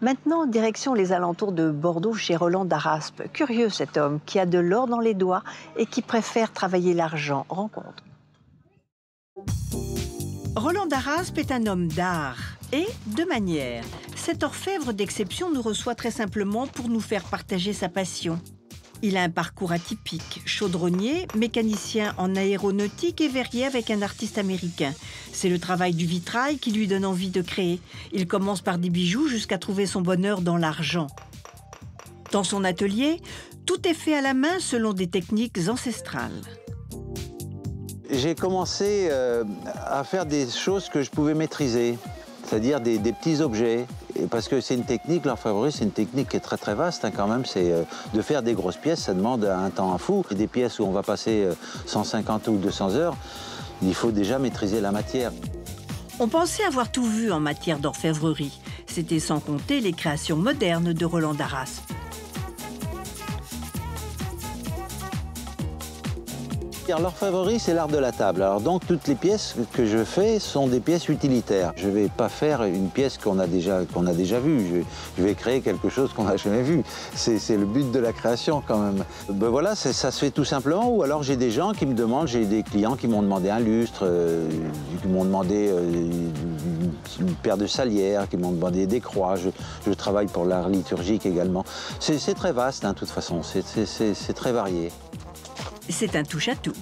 Maintenant, direction les alentours de Bordeaux chez Roland Daraspe. Curieux cet homme qui a de l'or dans les doigts et qui préfère travailler l'argent. Rencontre. Roland Daraspe est un homme d'art et de manière. Cet orfèvre d'exception nous reçoit très simplement pour nous faire partager sa passion. Il a un parcours atypique, chaudronnier, mécanicien en aéronautique et verrier avec un artiste américain. C'est le travail du vitrail qui lui donne envie de créer. Il commence par des bijoux jusqu'à trouver son bonheur dans l'argent. Dans son atelier, tout est fait à la main selon des techniques ancestrales. J'ai commencé à faire des choses que je pouvais maîtriser, c'est-à-dire des petits objets. Et parce que c'est une technique, l'orfèvrerie, c'est une technique qui est très très vaste hein, quand même. C'est de faire des grosses pièces, ça demande un temps fou. Et des pièces où on va passer 150 ou 200 heures, il faut déjà maîtriser la matière. On pensait avoir tout vu en matière d'orfèvrerie. C'était sans compter les créations modernes de Roland Daraspe. L'orfèvrerie, c'est l'art de la table. Alors donc, toutes les pièces que je fais sont des pièces utilitaires. Je ne vais pas faire une pièce qu'on a déjà vue. Je vais créer quelque chose qu'on n'a jamais vu. C'est le but de la création, quand même. Ben voilà, ça se fait tout simplement. Ou alors, j'ai des gens qui me demandent, j'ai des clients qui m'ont demandé un lustre, qui m'ont demandé une paire de salières, qui m'ont demandé des croix. Je travaille pour l'art liturgique également. C'est très vaste, hein, de toute façon. C'est très varié. C'est un touche-à-tout.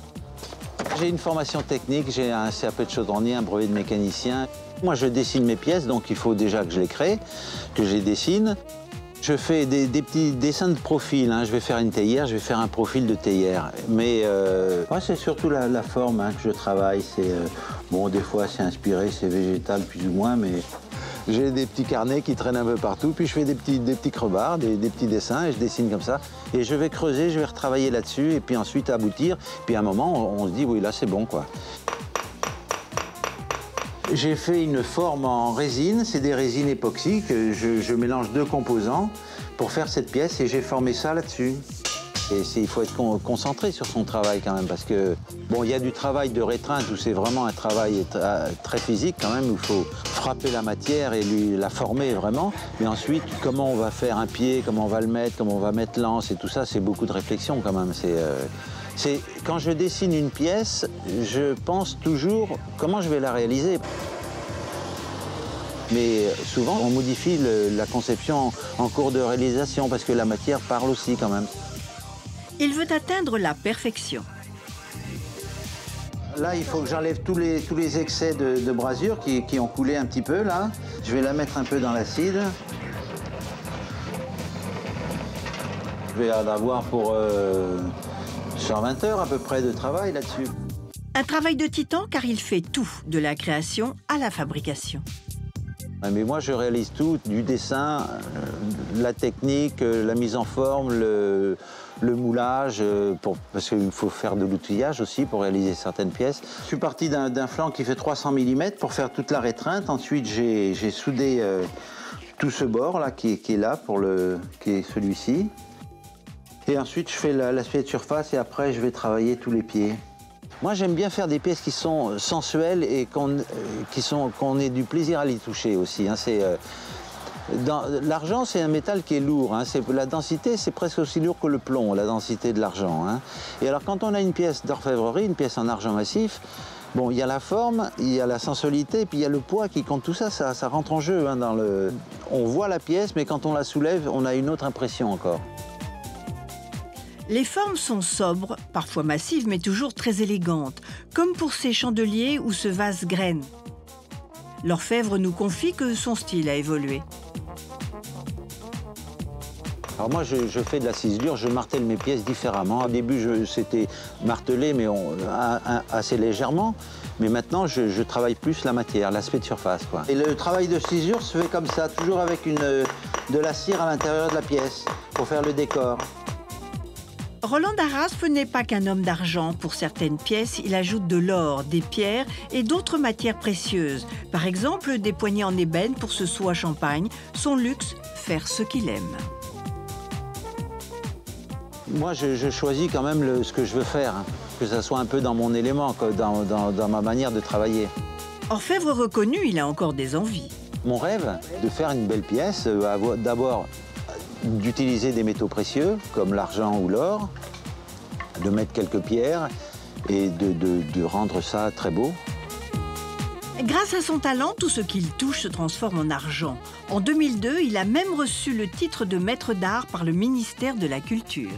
J'ai une formation technique, j'ai un CAP de chaudronnier, un brevet de mécanicien. Moi, je dessine mes pièces, donc il faut déjà que je les crée, que je les dessine. Je fais des petits dessins de profil. Hein. Je vais faire une théière, je vais faire un profil de théière. Mais moi, c'est surtout la forme hein, que je travaille. Bon, des fois, c'est inspiré, c'est végétal plus ou moins, mais j'ai des petits carnets qui traînent un peu partout, puis je fais des petits crevards, des petits dessins, et je dessine comme ça. Et je vais creuser, je vais retravailler là-dessus, et puis ensuite aboutir. Puis à un moment, on se dit, oui, là, c'est bon, quoi. J'ai fait une forme en résine, c'est des résines époxy, que je mélange deux composants pour faire cette pièce, et j'ai formé ça là-dessus. Et il faut être concentré sur son travail quand même, parce que, bon, il y a du travail de rétreinte où c'est vraiment un travail très physique quand même, où il faut frapper la matière et la former vraiment. Mais ensuite, comment on va faire un pied, comment on va le mettre, comment on va mettre l'anse et tout ça, c'est beaucoup de réflexion quand même. Quand je dessine une pièce, je pense toujours comment je vais la réaliser. Mais souvent, on modifie la conception en cours de réalisation, parce que la matière parle aussi quand même. Il veut atteindre la perfection. Là, il faut que j'enlève tous les excès de brasure qui ont coulé un petit peu, là. Je vais la mettre un peu dans l'acide. Je vais en avoir pour 120 heures à peu près de travail là-dessus. Un travail de titan car il fait tout, de la création à la fabrication. Mais moi, je réalise tout, du dessin, la technique, la mise en forme, le moulage, parce qu'il faut faire de l'outillage aussi pour réaliser certaines pièces. Je suis parti d'un flanc qui fait 300 mm pour faire toute la rétreinte. Ensuite, j'ai soudé tout ce bord-là qui est là, qui est celui-ci. Et ensuite, je fais l'aspect de surface et après, je vais travailler tous les pieds. Moi, j'aime bien faire des pièces qui sont sensuelles et qu'on ait du plaisir à les toucher aussi. Hein. L'argent, c'est un métal qui est lourd. Hein. La densité, c'est presque aussi lourd que le plomb, la densité de l'argent. Hein. Et alors, quand on a une pièce d'orfèvrerie, une pièce en argent massif, bon, il y a la forme, il y a la sensualité, puis il y a le poids qui compte. Tout ça, ça rentre en jeu. Hein, On voit la pièce, mais quand on la soulève, on a une autre impression encore. Les formes sont sobres, parfois massives, mais toujours très élégantes, comme pour ces chandeliers ou ce vase graine. L'orfèvre nous confie que son style a évolué. Alors moi, je fais de la ciselure, je martèle mes pièces différemment. Au début, c'était martelé, mais assez légèrement. Mais maintenant, je travaille plus la matière, l'aspect de surface, quoi. Et le travail de ciselure se fait comme ça, toujours avec de la cire à l'intérieur de la pièce, pour faire le décor. Roland Daraspe n'est pas qu'un homme d'argent. Pour certaines pièces, il ajoute de l'or, des pierres et d'autres matières précieuses. Par exemple, des poignées en ébène pour ce seau à champagne. Son luxe, faire ce qu'il aime. Moi, je choisis quand même ce que je veux faire, hein, que ça soit un peu dans mon élément, dans ma manière de travailler. Orfèvre reconnu, il a encore des envies. Mon rêve, de faire une belle pièce, d'abord d'utiliser des métaux précieux comme l'argent ou l'or, de mettre quelques pierres et de rendre ça très beau. Grâce à son talent, tout ce qu'il touche se transforme en argent. En 2002, il a même reçu le titre de maître d'art par le ministère de la Culture.